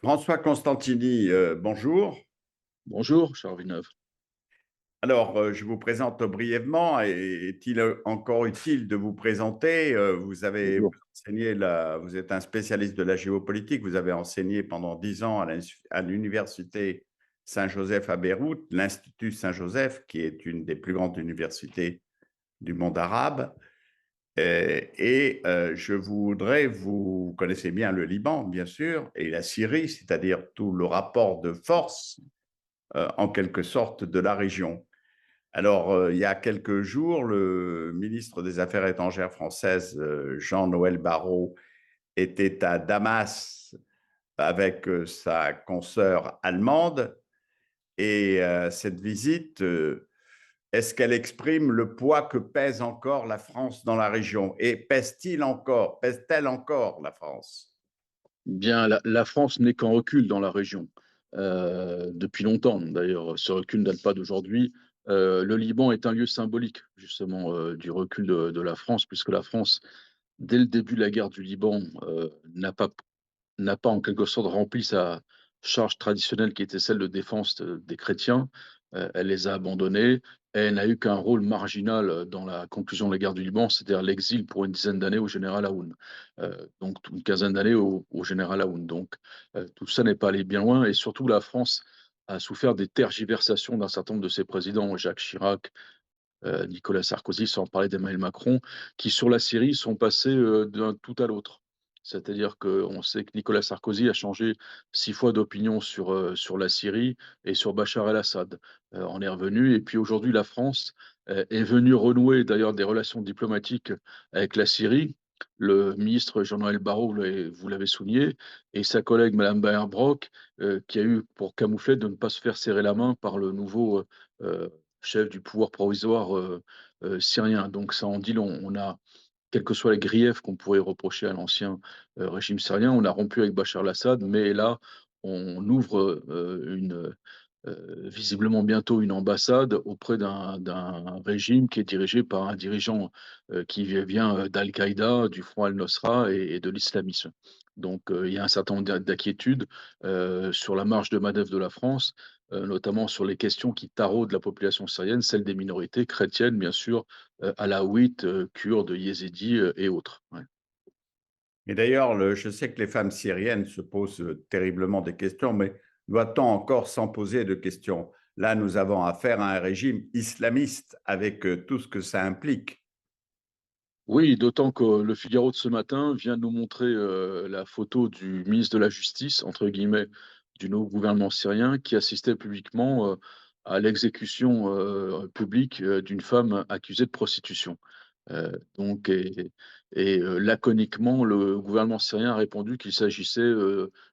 François Constantini, bonjour. Bonjour, Charles Villeneuve. Alors, je vous présente brièvement. Est-il encore utile de vous présenter? Vous avez Bonjour. enseigné vous êtes un spécialiste de la géopolitique. Vous avez enseigné pendant 10 ans à l'université Saint-Joseph à Beyrouth, l'Institut Saint-Joseph, qui est une des plus grandes universités du monde arabe. Vous connaissez bien le Liban, bien sûr, et la Syrie, c'est-à-dire tout le rapport de force en quelque sorte, de la région. Alors, il y a quelques jours, le ministre des Affaires étrangères française, Jean-Noël Barrot, était à Damas avec sa consoeur allemande. Et cette visite, est-ce qu'elle exprime le poids que pèse encore la France dans la région? Et pèse-t-elle encore la France? Bien, la France n'est qu'en recul dans la région, depuis longtemps. D'ailleurs, ce recul ne date pas d'aujourd'hui. Le Liban est un lieu symbolique, justement, du recul de la France, puisque la France, dès le début de la guerre du Liban, n'a pas en quelque sorte rempli sa charge traditionnelle qui était celle de défense des chrétiens. Elle les a abandonnés et elle n'a eu qu'un rôle marginal dans la conclusion de la guerre du Liban, c'est-à-dire l'exil pour une dizaine d'années au général Aoun. Donc une quinzaine d'années au général Aoun. Donc tout ça n'est pas allé bien loin et surtout la France a souffert des tergiversations d'un certain nombre de ses présidents, Jacques Chirac, Nicolas Sarkozy, sans parler d'Emmanuel Macron, qui sur la Syrie sont passés d'un tout à l'autre. C'est-à-dire qu'on sait que Nicolas Sarkozy a changé 6 fois d'opinion sur la Syrie et sur Bachar el-Assad. On est revenu. Et puis aujourd'hui, la France est venue renouer d'ailleurs des relations diplomatiques avec la Syrie. Le ministre Jean-Noël Barrot, vous l'avez souligné, et sa collègue Madame Baerbock, qui a eu pour camouflet de ne pas se faire serrer la main par le nouveau euh, chef du pouvoir provisoire syrien. Donc ça en dit long. On a, quels que soient les griefs qu'on pourrait reprocher à l'ancien régime syrien, on a rompu avec Bachar el-Assad, mais là, on ouvre visiblement bientôt une ambassade auprès d'un régime qui est dirigé par un dirigeant qui vient d'Al-Qaïda, du Front al-Nosra et de l'islamisme. Donc il y a un certain nombre d'inquiétudes sur la marge de manœuvre de la France, notamment sur les questions qui taraudent la population syrienne, celle des minorités chrétiennes, bien sûr, alaouites, kurdes, yézidis et autres. Ouais. Et d'ailleurs, je sais que les femmes syriennes se posent terriblement des questions, mais doit-on encore s'en poser de questions? Là, nous avons affaire à un régime islamiste avec tout ce que ça implique. Oui, d'autant que le Figaro de ce matin vient nous montrer la photo du ministre de la Justice, entre guillemets, du nouveau gouvernement syrien, qui assistait publiquement à l'exécution publique d'une femme accusée de prostitution. Donc, laconiquement, le gouvernement syrien a répondu qu'il s'agissait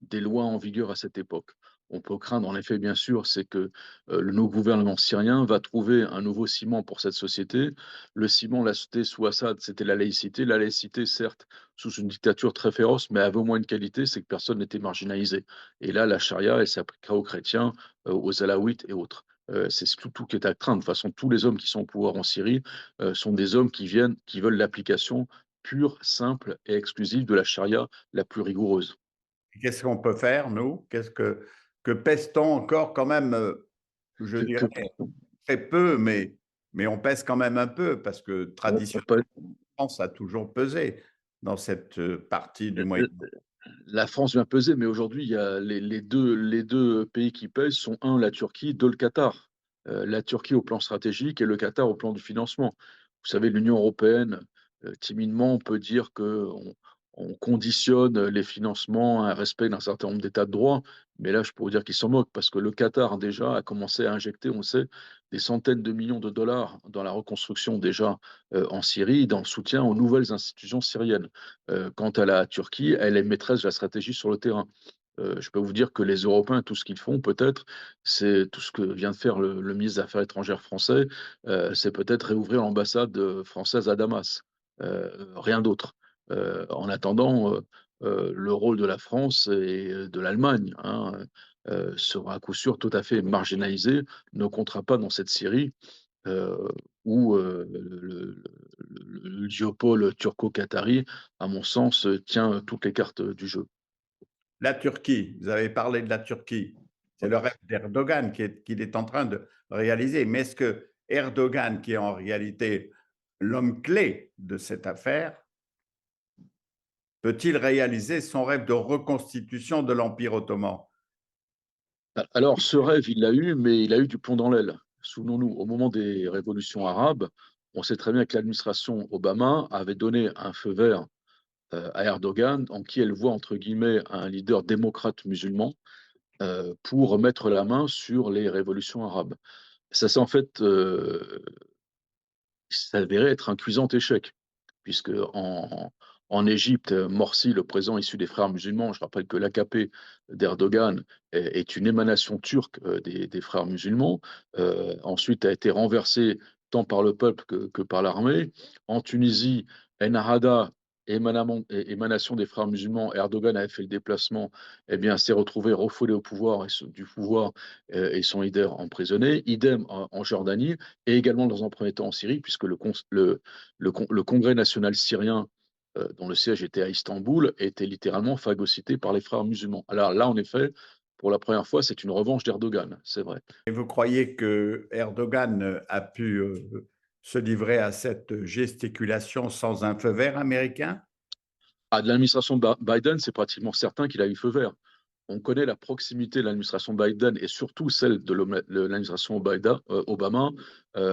des lois en vigueur à cette époque. On peut craindre, en effet, bien sûr, c'est que le nouveau gouvernement syrien va trouver un nouveau ciment pour cette société. Le ciment, la société sous Assad, c'était la laïcité. La laïcité, certes, sous une dictature très féroce, mais avait au moins une qualité, c'est que personne n'était marginalisé. Et là, la charia, elle s'appliquera aux chrétiens, aux alaouites et autres. C'est tout qui est à craindre. De toute façon, tous les hommes qui sont au pouvoir en Syrie sont des hommes qui veulent l'application pure, simple et exclusive de la charia la plus rigoureuse. Qu'est-ce qu'on peut faire, nous? Que pèse-t-on encore quand même, je Que, dirais, que- très peu, mais on pèse quand même un peu parce que on traditionnellement, peut- la France a toujours pesé dans cette partie du Moyen. la France vient peser, mais aujourd'hui, il y a les deux pays qui pèsent sont un, la Turquie, deux, le Qatar. La Turquie au plan stratégique et le Qatar au plan du financement. Vous savez, l'Union européenne, timidement, on peut dire on conditionne les financements à un respect d'un certain nombre d'états de droit, mais là, je pourrais dire qu'ils s'en moquent parce que le Qatar, déjà, a commencé à injecter, on le sait, des centaines de millions de dollars dans la reconstruction déjà en Syrie, dans le soutien aux nouvelles institutions syriennes. Quant à la Turquie, elle est maîtresse de la stratégie sur le terrain. Je peux vous dire que les Européens, tout ce qu'ils font, peut-être, c'est tout ce que vient de faire le ministre des Affaires étrangères français, c'est peut-être réouvrir l'ambassade française à Damas. Rien d'autre. En attendant, le rôle de la France et de l'Allemagne sera à coup sûr tout à fait marginalisé, ne comptera pas dans cette Syrie euh, où le duopole turco-qatari, à mon sens, tient toutes les cartes du jeu. La Turquie, vous avez parlé de la Turquie. C'est le rêve d'Erdogan qu'il est en train de réaliser. Mais est-ce que Erdogan, qui est en réalité l'homme clé de cette affaire, peut-il réaliser son rêve de reconstitution de l'Empire ottoman? Alors, ce rêve, il l'a eu, mais il a eu du plomb dans l'aile. Souvenons-nous, au moment des révolutions arabes, on sait très bien que l'administration Obama avait donné un feu vert à Erdogan, en qui elle voit, entre guillemets, un leader démocrate musulman pour mettre la main sur les révolutions arabes. Ça s'est en fait s'avérer être un cuisant échec, puisque en Égypte, Morsi, le président issu des frères musulmans, je rappelle que l'AKP d'Erdogan est une émanation turque des frères musulmans, ensuite a été renversé tant par le peuple que par l'armée. En Tunisie, Ennahda, émanation des frères musulmans, Erdogan avait fait le déplacement, eh bien, s'est retrouvé refoulé au pouvoir du pouvoir et son leader emprisonné. Idem en Jordanie et également dans un premier temps en Syrie, puisque le Congrès national syrien, dont le siège était à Istanbul, était littéralement phagocyté par les frères musulmans. Alors là, en effet, pour la première fois, c'est une revanche d'Erdogan, c'est vrai. Et vous croyez que Erdogan a pu se livrer à cette gesticulation sans un feu vert américain? À de l'administration Biden, c'est pratiquement certain qu'il a eu feu vert. On connaît la proximité de l'administration Biden et surtout celle de l'administration Obama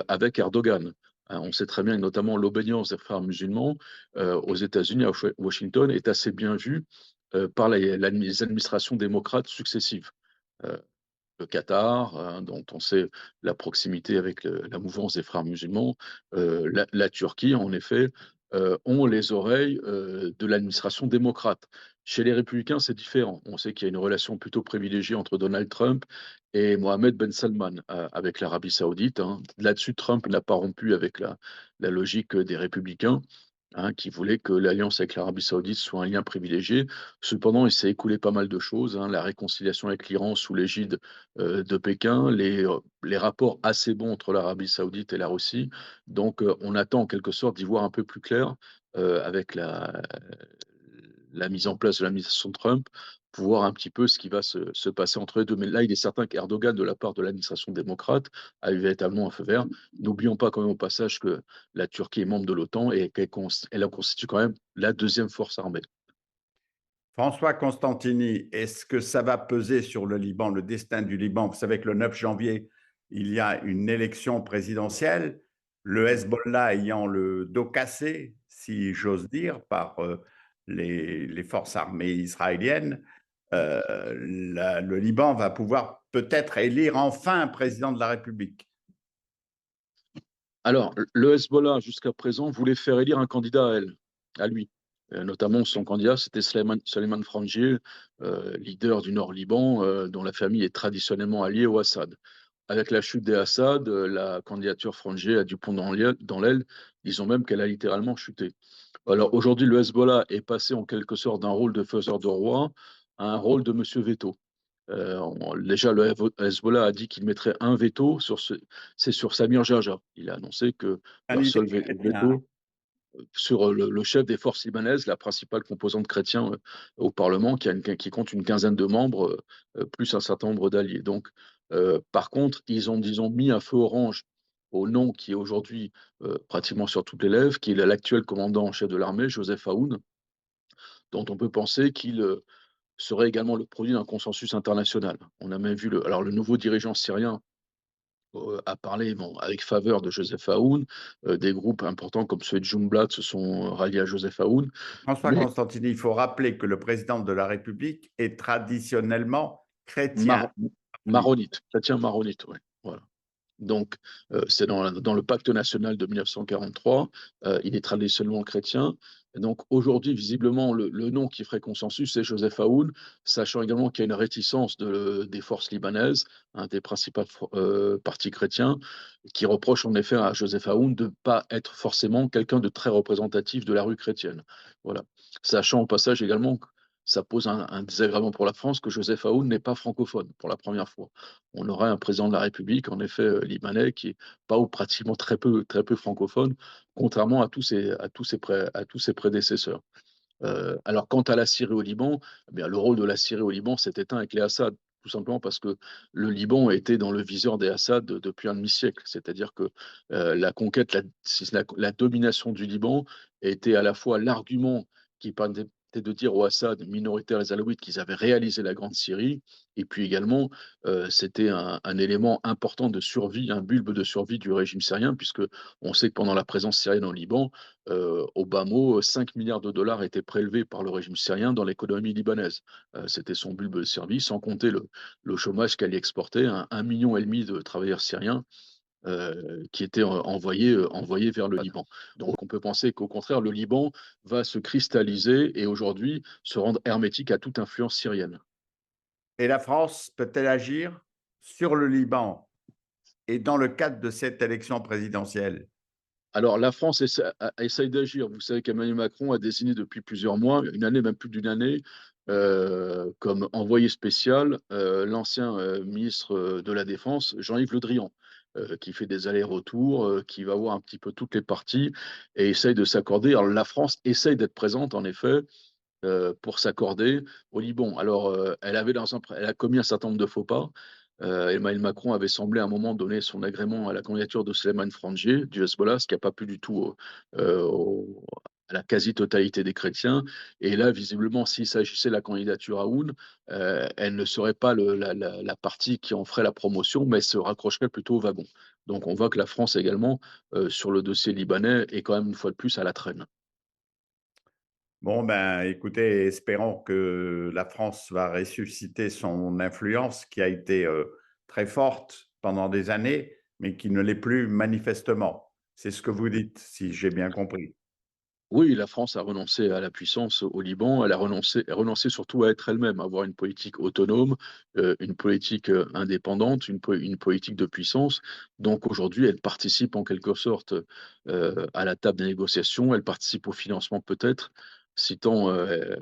avec Erdogan. On sait très bien que notamment l'obédience des frères musulmans aux États-Unis, à Washington, est assez bien vue par les administrations démocrates successives. Euh, le Qatar, dont on sait la proximité avec la mouvance des frères musulmans, la Turquie, en effet, ont les oreilles de l'administration démocrate. Chez les républicains, c'est différent. On sait qu'il y a une relation plutôt privilégiée entre Donald Trump et Mohamed Ben Salman avec l'Arabie saoudite, hein. Là-dessus, Trump n'a pas rompu avec la logique des républicains, hein, qui voulait que l'alliance avec l'Arabie saoudite soit un lien privilégié. Cependant, il s'est écoulé pas mal de choses, hein, la réconciliation avec l'Iran sous l'égide de Pékin, les rapports assez bons entre l'Arabie saoudite et la Russie. Donc, on attend en quelque sorte d'y voir un peu plus clair avec la mise en place de l'administration Trump, pour voir un petit peu ce qui va se passer entre les deux. Mais là, il est certain qu'Erdogan, de la part de l'administration démocrate, a eu véritablement un feu vert. N'oublions pas quand même au passage que la Turquie est membre de l'OTAN et qu'elle constitue quand même la deuxième force armée. François Constantini, est-ce que ça va peser sur le Liban, le destin du Liban? Vous savez que le 9 janvier, il y a une élection présidentielle, le Hezbollah ayant le dos cassé, si j'ose dire, par les forces armées israéliennes. Le Liban va pouvoir peut-être élire enfin un président de la République. Alors, le Hezbollah, jusqu'à présent, voulait faire élire un candidat à lui. Notamment, son candidat, c'était Salman Frangieh, leader du Nord-Liban, dont la famille est traditionnellement alliée au Assad. Avec la chute des Assad, la candidature Frangieh a du plomb dans l'aile, disons même qu'elle a littéralement chuté. Alors aujourd'hui, le Hezbollah est passé en quelque sorte d'un rôle de faiseur de roi à un rôle de monsieur veto. Déjà, le Hezbollah a dit qu'il mettrait un veto c'est sur Samir Jaja. Il a annoncé que Un leur leader seul chrétien. veto sur le chef des forces libanaises, la principale composante chrétienne au Parlement, qui compte une quinzaine de membres, plus un certain nombre d'alliés. Donc, par contre, ils ont, disons, mis un feu orange au nom qui est aujourd'hui pratiquement sur toutes les lèvres, qui est l'actuel commandant en chef de l'armée, Joseph Aoun, dont on peut penser qu'il serait également le produit d'un consensus international. On a même vu alors le nouveau dirigeant syrien a parlé bon, avec faveur de Joseph Aoun. Des groupes importants comme ceux de Jumblat se sont ralliés à Joseph Aoun. François Mais Constantini, il faut rappeler que le président de la République est traditionnellement chrétien Mar- catholique. maronite, chrétien maronite, ouais. Voilà. Donc, c'est dans le pacte national de 1943, il est traditionnellement chrétien. Et donc, aujourd'hui, visiblement, le nom qui ferait consensus, c'est Joseph Aoun, sachant également qu'il y a une réticence des forces libanaises, un des principaux partis chrétiens, qui reproche en effet à Joseph Aoun de ne pas être forcément quelqu'un de très représentatif de la rue chrétienne. Voilà. Sachant au passage également que ça pose un désagrément pour la France que Joseph Aoun n'est pas francophone pour la première fois. On aurait un président de la République, en effet, libanais, qui est pas ou pratiquement très peu francophone, contrairement à tous ses prédécesseurs. Alors, quant à la Syrie au Liban, eh bien, le rôle de la Syrie au Liban s'est éteint avec les Assad, tout simplement parce que le Liban était dans le viseur des Assad depuis un demi-siècle. C'est-à-dire que la conquête, si ce n'est la domination du Liban était à la fois l'argument qui permettait de dire aux Assad, minoritaires les Alaouites, qu'ils avaient réalisé la Grande Syrie, et puis également, c'était un élément important de survie, un bulbe de survie du régime syrien, puisque on sait que pendant la présence syrienne au Liban, au bas mot, 5 milliards de dollars étaient prélevés par le régime syrien dans l'économie libanaise. C'était son bulbe de survie, sans compter le chômage qu'elle y exportait, 1,5 million de travailleurs syriens qui étaient envoyés vers le Liban. Donc on peut penser qu'au contraire, le Liban va se cristalliser et aujourd'hui se rendre hermétique à toute influence syrienne. Et la France peut-elle agir sur le Liban et dans le cadre de cette élection présidentielle? Alors, la France essaye d'agir. Vous savez qu'Emmanuel Macron a désigné depuis plusieurs mois, une année, même plus d'une année, comme envoyé spécial l'ancien ministre de la Défense, Jean-Yves Le Drian, qui fait des allers-retours, qui va voir un petit peu toutes les parties et essaye de s'accorder. Alors, la France essaye d'être présente, en effet, pour s'accorder au Liban. Alors, elle a commis un certain nombre de faux pas. Emmanuel Macron avait semblé à un moment donner son agrément à la candidature de Souleymane Frangier du Hezbollah, ce qui n'a pas plu du tout à la quasi-totalité des chrétiens. Et là, visiblement, s'il s'agissait de la candidature à Aoun, elle ne serait pas la partie qui en ferait la promotion, mais se raccrocherait plutôt au wagon. Donc on voit que la France également, sur le dossier libanais, est quand même une fois de plus à la traîne. Bon, ben, écoutez, espérons que la France va ressusciter son influence qui a été très forte pendant des années, mais qui ne l'est plus manifestement. C'est ce que vous dites, si j'ai bien compris. Oui, la France a renoncé à la puissance au Liban, elle a renoncé surtout à être elle-même, à avoir une politique autonome, une politique indépendante, une politique de puissance. Donc aujourd'hui, elle participe en quelque sorte à la table des négociations, elle participe au financement peut-être, si tant, euh,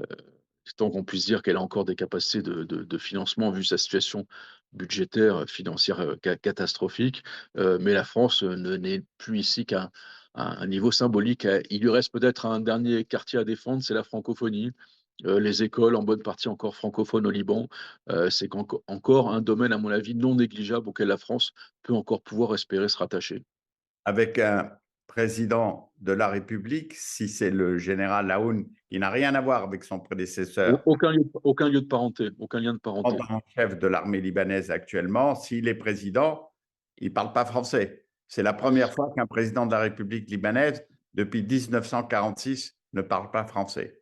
si tant qu'on puisse dire qu'elle a encore des capacités de financement vu sa situation budgétaire, financière catastrophique. Mais la France n'est plus ici qu'un à un niveau symbolique. Il lui reste peut-être un dernier quartier à défendre, c'est la francophonie. Les écoles, en bonne partie encore francophones au Liban, c'est encore un domaine, à mon avis, non négligeable auquel la France peut encore pouvoir espérer se rattacher. Avec un président de la République, si c'est le général Aoun, qui n'a rien à voir avec son prédécesseur, Aucun lieu de parenté, aucun lien de parenté. commandant-chef de l'armée libanaise actuellement, s'il est président, il ne parle pas français. C'est la première fois qu'un président de la République libanaise, depuis 1946, ne parle pas français.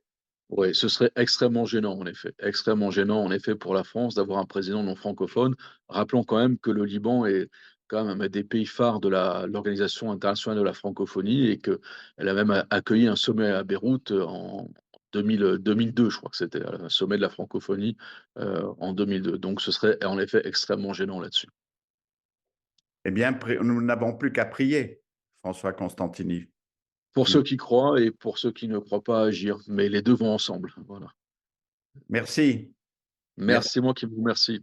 Oui, ce serait extrêmement gênant en effet pour la France d'avoir un président non francophone. Rappelons quand même que le Liban est quand même un des pays phares de l'Organisation internationale de la francophonie et qu'elle a même accueilli un sommet à Beyrouth en 2002, je crois que c'était un sommet de la francophonie en 2002. Donc ce serait en effet extrêmement gênant là-dessus. Eh bien, nous n'avons plus qu'à prier, François Constantini. Pour ceux qui croient et pour ceux qui ne croient pas agir, mais les deux vont ensemble. Voilà. Merci. Merci. Merci, moi qui vous remercie.